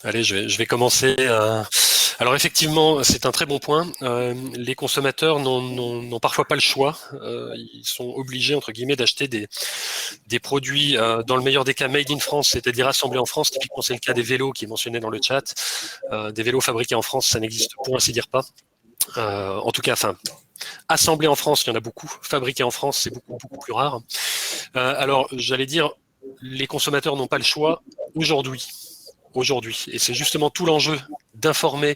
Allez, je vais commencer. Alors effectivement, c'est un très bon point. Les consommateurs n'ont parfois pas le choix. Ils sont obligés, entre guillemets, d'acheter des produits, dans le meilleur des cas, made in France, c'est-à-dire assemblés en France. Typiquement, c'est le cas des vélos qui est mentionné dans le chat. Des vélos fabriqués en France, ça n'existe pour ainsi dire pas. En tout cas, assemblés en France, il y en a beaucoup. Fabriqués en France, c'est beaucoup, beaucoup plus rare. Alors, j'allais dire, les consommateurs n'ont pas le choix aujourd'hui. Et c'est justement tout l'enjeu d'informer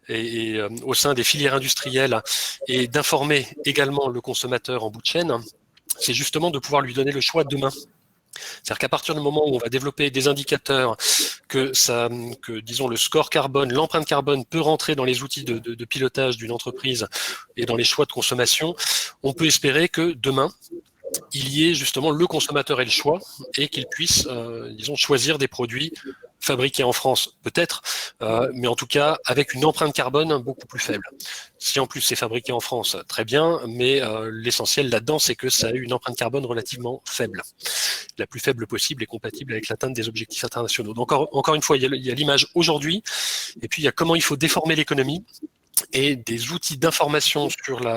et au sein des filières industrielles et d'informer également le consommateur en bout de chaîne, c'est justement de pouvoir lui donner le choix demain. C'est-à-dire qu'à partir du moment où on va développer des indicateurs que disons, le score carbone, l'empreinte carbone peut rentrer dans les outils de pilotage d'une entreprise et dans les choix de consommation, on peut espérer que demain, il y ait justement le consommateur ait le choix et qu'il puisse, disons, choisir des produits fabriqués en France, peut-être, mais en tout cas avec une empreinte carbone beaucoup plus faible. Si en plus c'est fabriqué en France, très bien, mais l'essentiel là-dedans, c'est que ça a une empreinte carbone relativement faible, la plus faible possible et compatible avec l'atteinte des objectifs internationaux. Donc encore une fois, il y a l'image aujourd'hui, et puis il y a comment il faut déformer l'économie, et des outils d'information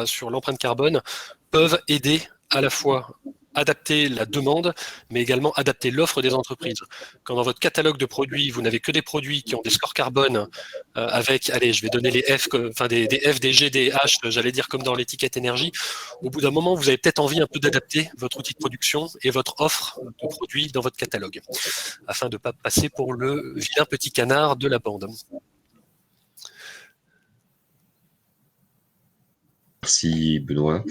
sur l'empreinte carbone peuvent aider à la fois adapter la demande, mais également adapter l'offre des entreprises. Quand dans votre catalogue de produits, vous n'avez que des produits qui ont des scores carbone avec, allez, je vais donner les F, enfin des F, des G, des H, j'allais dire comme dans l'étiquette énergie, au bout d'un moment, vous avez peut-être envie un peu d'adapter votre outil de production et votre offre de produits dans votre catalogue, afin de ne pas passer pour le vilain petit canard de la bande. Merci Benoît.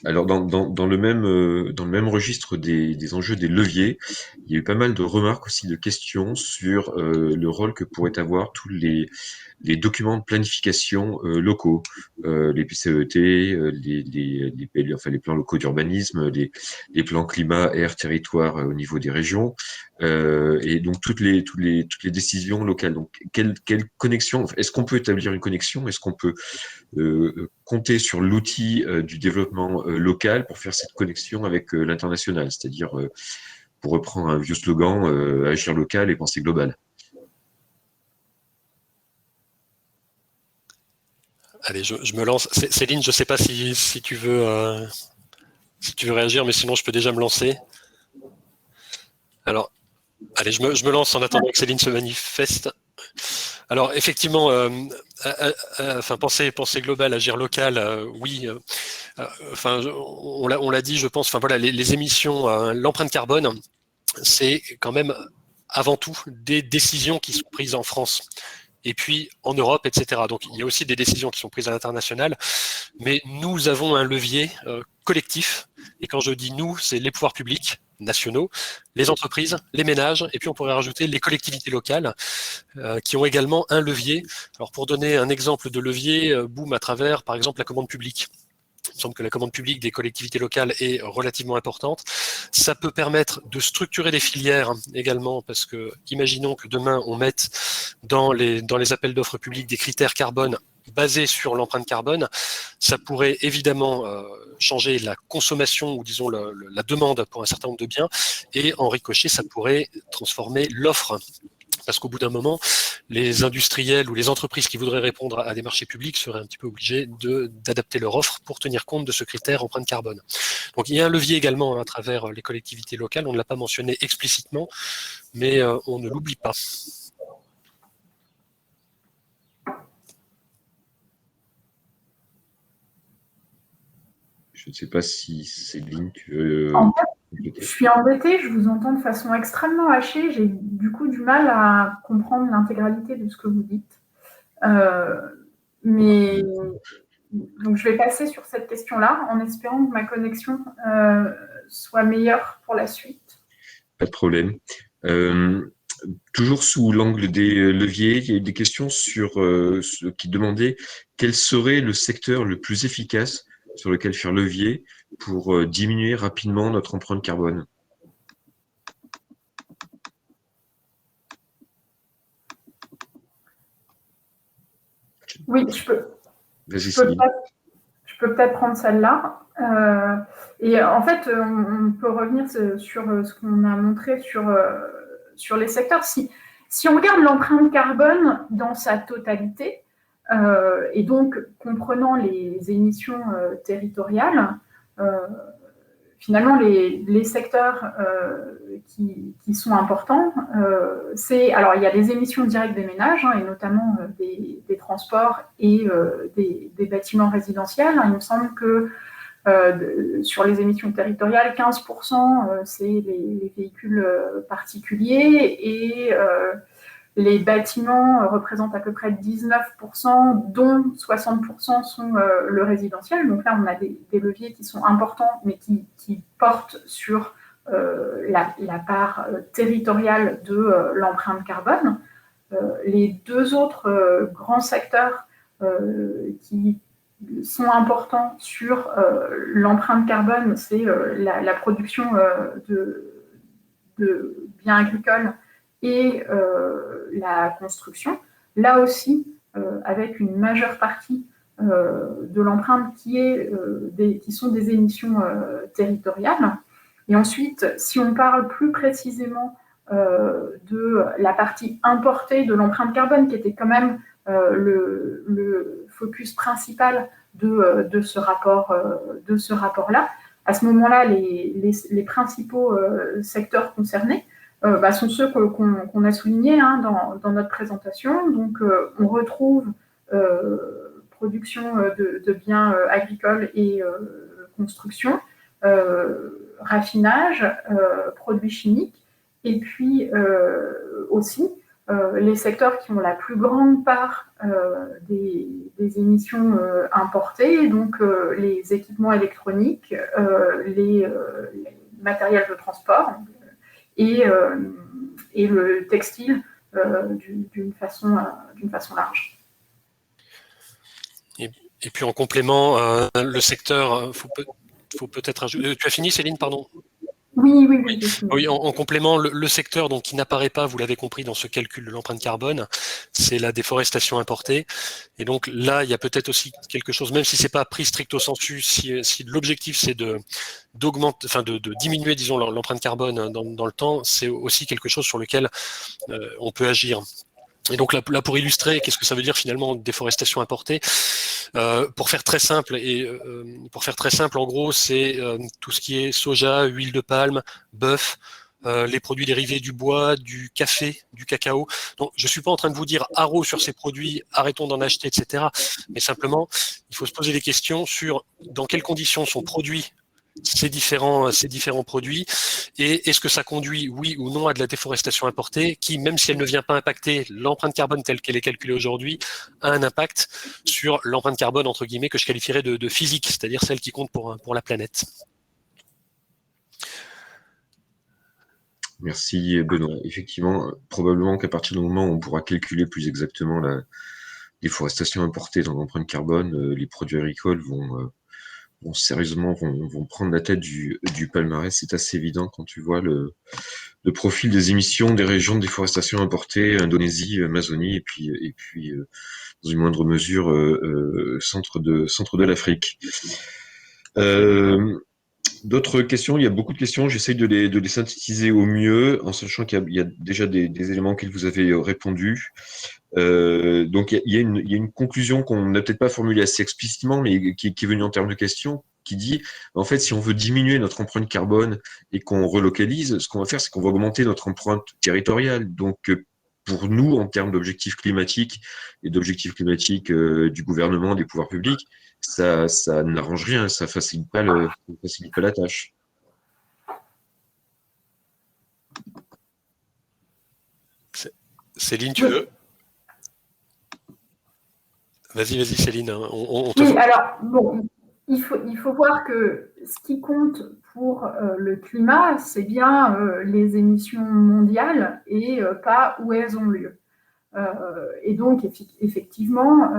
Alors dans le même registre des enjeux des leviers, il y a eu pas mal de remarques aussi, de questions sur le rôle que pourraient avoir tous les documents de planification locaux, les PCET, les plans locaux d'urbanisme, les plans climat, air, territoire au niveau des régions, et donc toutes les décisions locales. Donc quelle connexion? Est-ce qu'on peut établir une connexion? Est-ce qu'on peut compter sur l'outil du développement local pour faire cette connexion avec l'international, c'est-à-dire, pour reprendre un vieux slogan, agir local et penser global. Allez, je me lance. Céline, je ne sais pas si tu veux réagir, mais sinon je peux déjà me lancer. Alors, allez, je me lance en attendant que Céline se manifeste. Alors, effectivement, penser global, agir local, oui. On l'a dit, je pense. Enfin voilà, les émissions, l'empreinte carbone, c'est quand même avant tout des décisions qui sont prises en France. Et puis en Europe, etc. Donc il y a aussi des décisions qui sont prises à l'international, mais nous avons un levier collectif Et quand je dis nous, c'est les pouvoirs publics nationaux, les entreprises, les ménages, et puis on pourrait rajouter les collectivités locales qui ont également un levier. Alors pour donner un exemple de levier, boom à travers par exemple la commande publique. Il me semble que la commande publique des collectivités locales est relativement importante. Ça peut permettre de structurer des filières également, parce que imaginons que demain on mette dans les appels d'offres publics des critères carbone basés sur l'empreinte carbone. Ça pourrait évidemment changer la consommation ou disons la demande pour un certain nombre de biens, et en ricochet, ça pourrait transformer l'offre. Parce qu'au bout d'un moment, les industriels ou les entreprises qui voudraient répondre à des marchés publics seraient un petit peu obligés d'adapter leur offre pour tenir compte de ce critère empreinte carbone. Donc il y a un levier également à travers les collectivités locales, on ne l'a pas mentionné explicitement, mais on ne l'oublie pas. Je ne sais pas si Céline, tu veux... En fait, je suis embêtée, je vous entends de façon extrêmement hachée. J'ai du coup du mal à comprendre l'intégralité de ce que vous dites. Mais donc je vais passer sur cette question-là en espérant que ma connexion soit meilleure pour la suite. Pas de problème. Toujours sous l'angle des leviers, il y a eu des questions sur ce qui demandaient quel serait le secteur le plus efficace sur lequel faire levier pour diminuer rapidement notre empreinte carbone. Oui, je peux. Vas-y, Je peux peut-être prendre celle-là. Et en fait, on peut revenir sur ce qu'on a montré sur les secteurs. Si on regarde l'empreinte carbone dans sa totalité, et donc comprenant les émissions territoriales, finalement, les secteurs qui sont importants, alors il y a les émissions directes des ménages, et notamment des transports et des bâtiments résidentiels. Il me semble que sur les émissions territoriales, 15% c'est les véhicules particuliers et les bâtiments représentent à peu près 19%, dont 60% sont le résidentiel. Donc là, on a des leviers qui sont importants, mais qui portent sur la part territoriale de l'empreinte carbone. Les deux autres grands secteurs qui sont importants sur l'empreinte carbone, c'est la production de biens agricoles et la construction. Là aussi, avec une majeure partie de l'empreinte qui sont des émissions territoriales. Et ensuite, si on parle plus précisément de la partie importée de l'empreinte carbone, qui était quand même le focus principal de ce rapport-là, à ce moment-là, les principaux secteurs concernés sont ceux qu'on a soulignés dans notre présentation. Donc, on retrouve production de biens agricoles et construction, raffinage, produits chimiques, et puis aussi les secteurs qui ont la plus grande part des émissions importées, donc les équipements électroniques, les matériels de transport, et le textile d'une façon large. Et puis en complément, le secteur, faut peut-être ajouter. Tu as fini, Céline, pardon? Oui. Oui, en complément, le secteur donc, qui n'apparaît pas, vous l'avez compris, dans ce calcul de l'empreinte carbone, c'est la déforestation importée. Et donc là, il y a peut-être aussi quelque chose, même si c'est pas pris stricto sensu, si l'objectif c'est de diminuer, disons, l'empreinte carbone dans le temps, c'est aussi quelque chose sur lequel on peut agir. Et donc là, pour illustrer, qu'est-ce que ça veut dire finalement déforestation importée? Pour faire très simple, en gros, c'est tout ce qui est soja, huile de palme, bœuf, les produits dérivés du bois, du café, du cacao. Donc, je suis pas en train de vous dire haro sur ces produits, arrêtons d'en acheter, etc. Mais simplement, il faut se poser des questions sur dans quelles conditions sont produits ces différents produits, et est-ce que ça conduit, oui ou non, à de la déforestation importée qui, même si elle ne vient pas impacter l'empreinte carbone telle qu'elle est calculée aujourd'hui, a un impact sur l'empreinte carbone, entre guillemets, que je qualifierais de physique, c'est-à-dire celle qui compte pour la planète. Merci Benoît. Effectivement, probablement qu'à partir du moment où on pourra calculer plus exactement la déforestation importée dans l'empreinte carbone, les produits agricoles vont sérieusement vont prendre la tête du palmarès. C'est assez évident quand tu vois le profil des émissions des régions de déforestation importées, Indonésie, Amazonie, et puis dans une moindre mesure centre de l'Afrique. D'autres questions, il y a beaucoup de questions, j'essaye de les synthétiser au mieux, en sachant qu'il y a déjà des éléments auxquels vous avez répondu. Donc il y a une conclusion qu'on n'a peut-être pas formulée assez explicitement, mais qui est venue en termes de questions, qui dit, en fait, si on veut diminuer notre empreinte carbone et qu'on relocalise, ce qu'on va faire, c'est qu'on va augmenter notre empreinte territoriale. Donc, pour nous, en termes d'objectifs climatiques et d'objectifs climatiques du gouvernement, des pouvoirs publics, ça n'arrange rien, ça facilite pas la tâche. Céline, tu veux? Vas-y, Céline, on te Oui, voit. alors, bon, il faut voir que ce qui compte pour le climat, c'est bien les émissions mondiales et pas où elles ont lieu. Et donc, effectivement,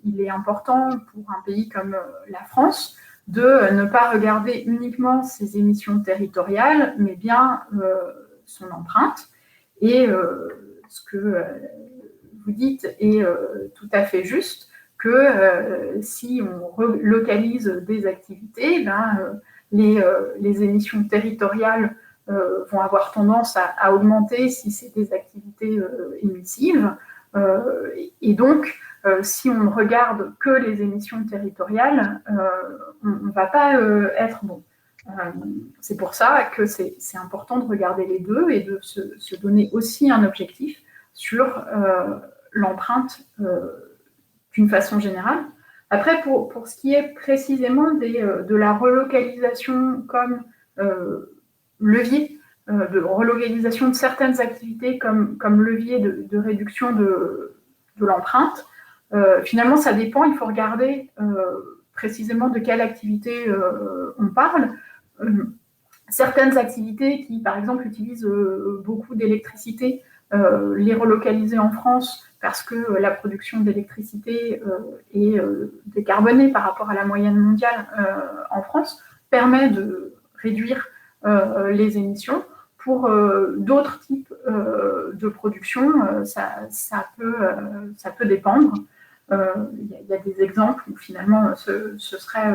il est important pour un pays comme la France de ne pas regarder uniquement ses émissions territoriales, mais bien son empreinte. Et ce que vous dites est tout à fait juste, que si on relocalise des activités, les émissions territoriales vont avoir tendance à augmenter si c'est des activités émissives. Et donc, si on ne regarde que les émissions territoriales, on ne va pas être bon. C'est pour ça que c'est important de regarder les deux et de se donner aussi un objectif sur l'empreinte d'une façon générale. Après, pour ce qui est précisément de la relocalisation comme levier, de relocalisation de certaines activités comme levier de réduction de l'empreinte, finalement, ça dépend. Il faut regarder précisément de quelle activité on parle. Certaines activités qui, par exemple, utilisent beaucoup d'électricité, les relocaliser en France parce que la production d'électricité est décarbonée par rapport à la moyenne mondiale en France, permet de réduire les émissions. Pour d'autres types de production, ça peut dépendre. Il y a des exemples où finalement ce serait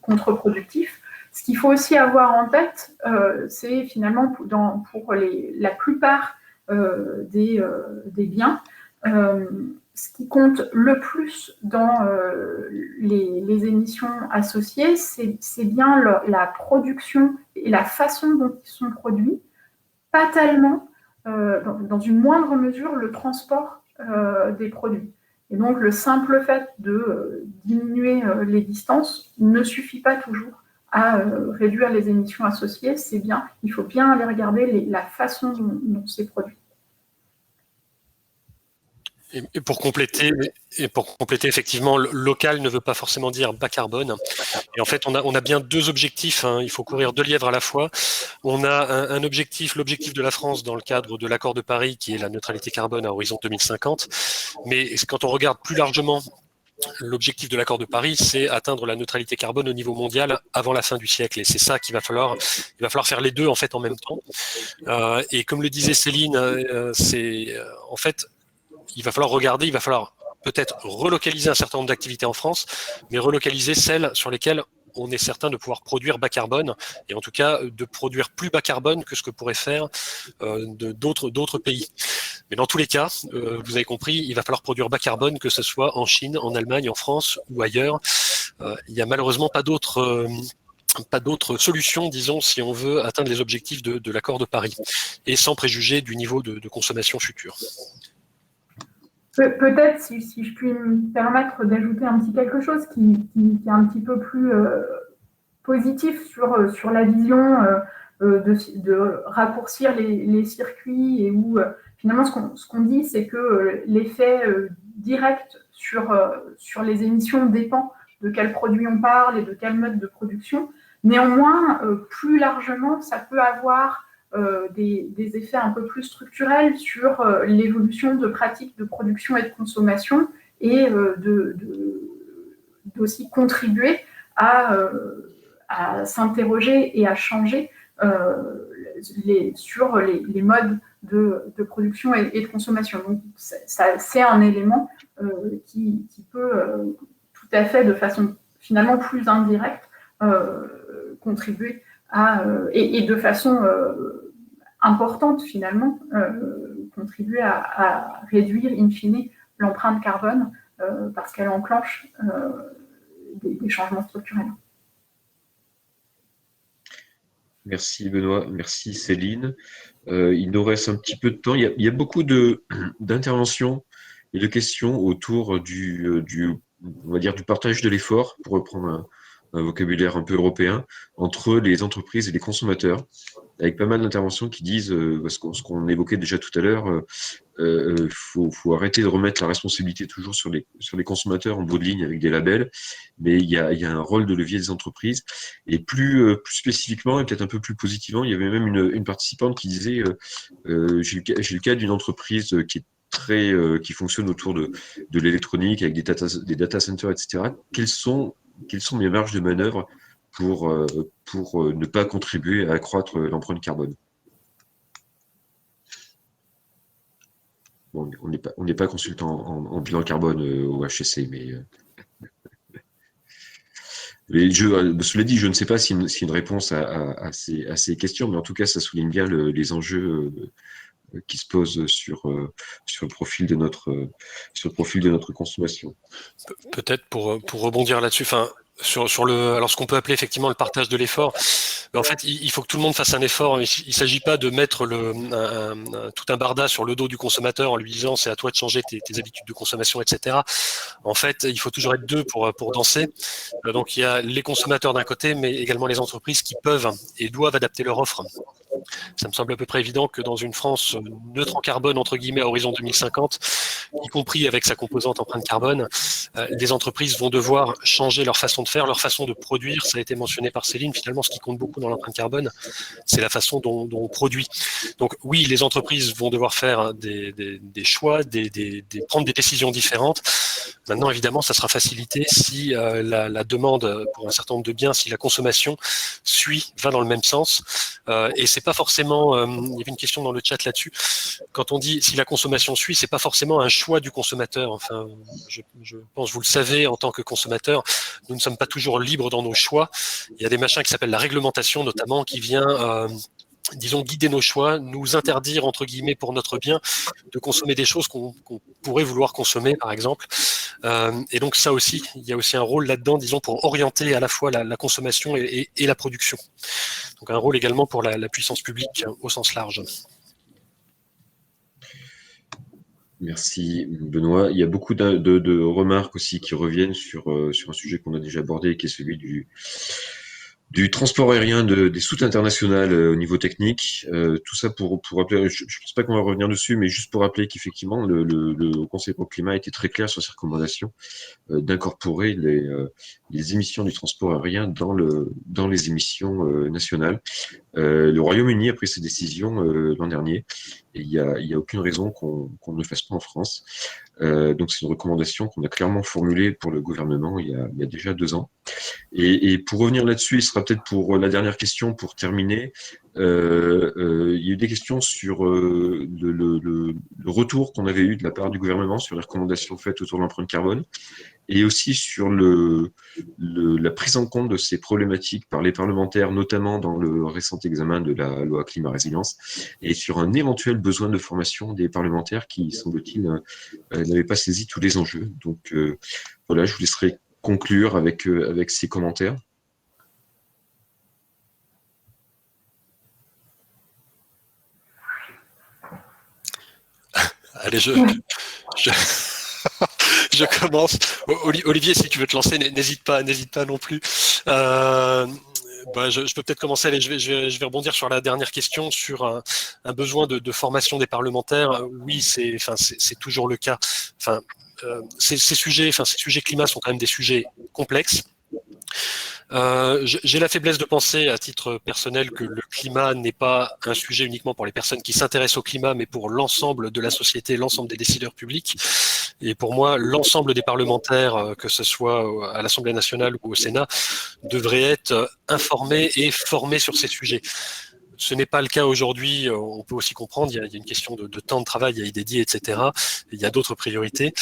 contre-productif. Ce qu'il faut aussi avoir en tête, c'est finalement pour la plupart des biens, ce qui compte le plus dans les émissions associées, c'est bien la production et la façon dont ils sont produits, pas tellement, dans une moindre mesure, le transport des produits. Et donc, le simple fait de diminuer les distances ne suffit pas toujours à réduire les émissions associées. C'est bien, il faut bien aller regarder la façon dont c'est produit. Et pour compléter, effectivement, local ne veut pas forcément dire bas carbone. Et en fait, on a bien deux objectifs. Il faut courir deux lièvres à la fois. On a un objectif, l'objectif de la France dans le cadre de l'accord de Paris, qui est la neutralité carbone à horizon 2050. Mais quand on regarde plus largement, l'objectif de l'accord de Paris, c'est atteindre la neutralité carbone au niveau mondial avant la fin du siècle. Et c'est ça il va falloir faire les deux en fait en même temps. Et comme le disait Céline, en fait, il va falloir regarder, il va falloir peut-être relocaliser un certain nombre d'activités en France, mais relocaliser celles sur lesquelles on est certain de pouvoir produire bas carbone, et en tout cas de produire plus bas carbone que ce que pourraient faire d'autres pays. Mais dans tous les cas, vous avez compris, il va falloir produire bas carbone, que ce soit en Chine, en Allemagne, en France ou ailleurs. Il n'y a malheureusement pas d'autres solutions, disons, si on veut atteindre les objectifs de l'accord de Paris, et sans préjuger du niveau de consommation futur. Peut-être, si je puis me permettre d'ajouter un petit quelque chose qui est un petit peu plus positif sur la vision de raccourcir les circuits, et où finalement ce qu'on dit, c'est que l'effet direct sur les émissions dépend de quel produit on parle et de quel mode de production. Néanmoins, plus largement, ça peut avoir des effets un peu plus structurels sur l'évolution de pratiques de production et de consommation et d'aussi contribuer à s'interroger et à changer sur les modes de production et de consommation. Donc, c'est un élément qui peut tout à fait, de façon finalement plus indirecte, contribuer et de façon importante finalement, contribuer à réduire in fine l'empreinte carbone parce qu'elle enclenche des changements structurels. Merci Benoît, merci Céline. Il nous reste un petit peu de temps. Il y a beaucoup d'interventions et de questions autour on va dire, du partage de l'effort, pour reprendre un vocabulaire un peu européen, entre les entreprises et les consommateurs, avec pas mal d'interventions qui disent ce qu'on évoquait déjà tout à l'heure, faut arrêter de remettre la responsabilité toujours sur les consommateurs en bout de ligne avec des labels, mais il y a un rôle de levier des entreprises. Et plus spécifiquement, et peut-être un peu plus positivement, il y avait même une participante qui disait j'ai le cas d'une entreprise qui fonctionne autour de l'électronique, avec des data centers, etc. Quelles sont mes marges de manœuvre pour ne pas contribuer à accroître l'empreinte carbone? Bon, on n'est pas consultant en bilan carbone au HEC, mais cela dit, je ne sais pas si une réponse à ces questions, mais en tout cas, ça souligne bien les enjeux qui se posent sur le profil de notre consommation. Peut-être pour rebondir là-dessus, sur alors ce qu'on peut appeler effectivement le partage de l'effort. En fait, il faut que tout le monde fasse un effort. Il ne s'agit pas de mettre tout un barda sur le dos du consommateur en lui disant c'est à toi de changer tes habitudes de consommation, etc. En fait, il faut toujours être deux pour danser. Donc il y a les consommateurs d'un côté, mais également les entreprises qui peuvent et doivent adapter leur offre. Ça me semble à peu près évident que dans une France neutre en carbone, entre guillemets, à horizon 2050, y compris avec sa composante empreinte carbone, les entreprises vont devoir changer leur façon de faire, leur façon de produire. Ça a été mentionné par Céline. Finalement, ce qui compte beaucoup dans l'empreinte carbone, c'est la façon dont on produit. Donc oui, les entreprises vont devoir faire des choix, prendre des décisions différentes. Maintenant, évidemment, ça sera facilité si la demande pour un certain nombre de biens, si la consommation va dans le même sens. Et c'est pas forcément, il y avait une question dans le chat là-dessus, quand on dit si la consommation suit, c'est pas forcément un choix du consommateur. Enfin, je pense, vous le savez, en tant que consommateur, nous ne sommes pas toujours libres dans nos choix. Il y a des machins qui s'appellent la réglementation, notamment, qui vient disons, guider nos choix, nous interdire, entre guillemets, pour notre bien, de consommer des choses qu'on pourrait vouloir consommer, par exemple. Et donc ça aussi, il y a aussi un rôle là-dedans, disons, pour orienter à la fois la consommation et la production. Donc un rôle également pour la puissance publique au sens large. Merci Benoît. Il y a beaucoup de remarques aussi qui reviennent sur un sujet qu'on a déjà abordé, qui est celui du transport aérien, des soutes internationales au niveau technique. Tout ça pour rappeler, je ne pense pas qu'on va revenir dessus, mais juste pour rappeler qu'effectivement, le Conseil pour le climat a été très clair sur ses recommandations d'incorporer les émissions du transport aérien dans les émissions nationales. Le Royaume-Uni a pris ses décisions l'an dernier, et il y a aucune raison qu'on ne le fasse pas en France. Donc c'est une recommandation qu'on a clairement formulée pour le gouvernement il y a déjà 2 ans. Et pour revenir là-dessus, il sera peut-être pour la dernière question, pour terminer, il y a eu des questions sur le retour qu'on avait eu de la part du gouvernement sur les recommandations faites autour de l'empreinte carbone, et aussi sur la prise en compte de ces problématiques par les parlementaires, notamment dans le récent examen de la loi climat résilience, et sur un éventuel besoin de formation des parlementaires qui, semble-t-il, n'avaient pas saisi tous les enjeux. Donc voilà, je vous laisserai conclure avec ces commentaires. Allez, je commence. Olivier, si tu veux te lancer, n'hésite pas non plus. Je peux peut-être commencer. Allez, je vais rebondir sur la dernière question sur un besoin de formation des parlementaires. Oui, c'est toujours le cas. Ces sujets climat sont quand même des sujets complexes. J'ai la faiblesse de penser, à titre personnel, que le climat n'est pas un sujet uniquement pour les personnes qui s'intéressent au climat, mais pour l'ensemble de la société, l'ensemble des décideurs publics. Et pour moi, l'ensemble des parlementaires, que ce soit à l'Assemblée nationale ou au Sénat, devraient être informés et formés sur ces sujets. Ce n'est pas le cas aujourd'hui, on peut aussi comprendre, il y a une question de temps de travail à y dédier, etc. Il y a d'autres priorités.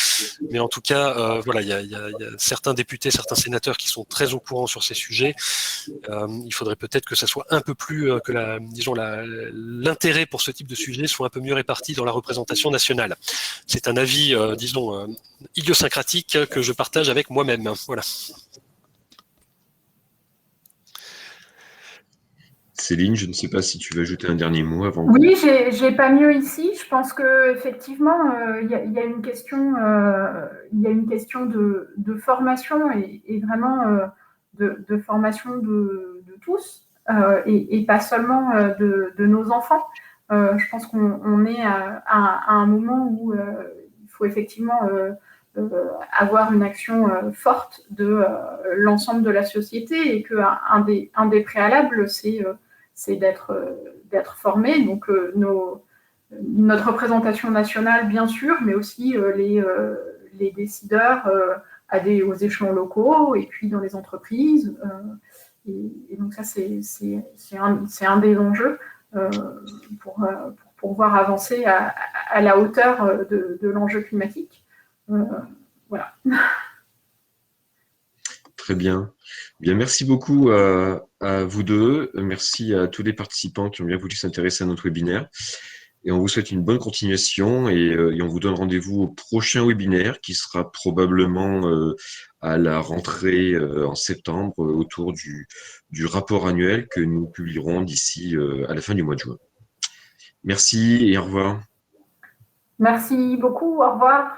Mais en tout cas, voilà, il y a certains députés, certains sénateurs qui sont très au courant sur ces sujets. Il faudrait peut-être que ça soit un peu plus, que l'intérêt pour ce type de sujet soit un peu mieux réparti dans la représentation nationale. C'est un avis, idiosyncratique que je partage avec moi-même. Voilà. Céline, je ne sais pas si tu veux ajouter un dernier mot avant. Oui, j'ai pas mieux ici. Je pense que effectivement, il y a une question, de formation et vraiment de formation de tous et pas seulement de nos enfants. Je pense qu'on est à un moment où il faut effectivement avoir une action forte de l'ensemble de la société et qu'un des préalables, c'est d'être formé. Donc, notre représentation nationale, bien sûr, mais aussi les décideurs aux échelons locaux et puis dans les entreprises. Et donc, ça, c'est un des enjeux pour pouvoir avancer à la hauteur de l'enjeu climatique. Voilà. Très bien. Bien, merci beaucoup à vous deux. Merci à tous les participants qui ont bien voulu s'intéresser à notre webinaire. Et on vous souhaite une bonne continuation et on vous donne rendez-vous au prochain webinaire qui sera probablement à la rentrée en septembre autour du rapport annuel que nous publierons d'ici à la fin du mois de juin. Merci et au revoir. Merci beaucoup. Au revoir.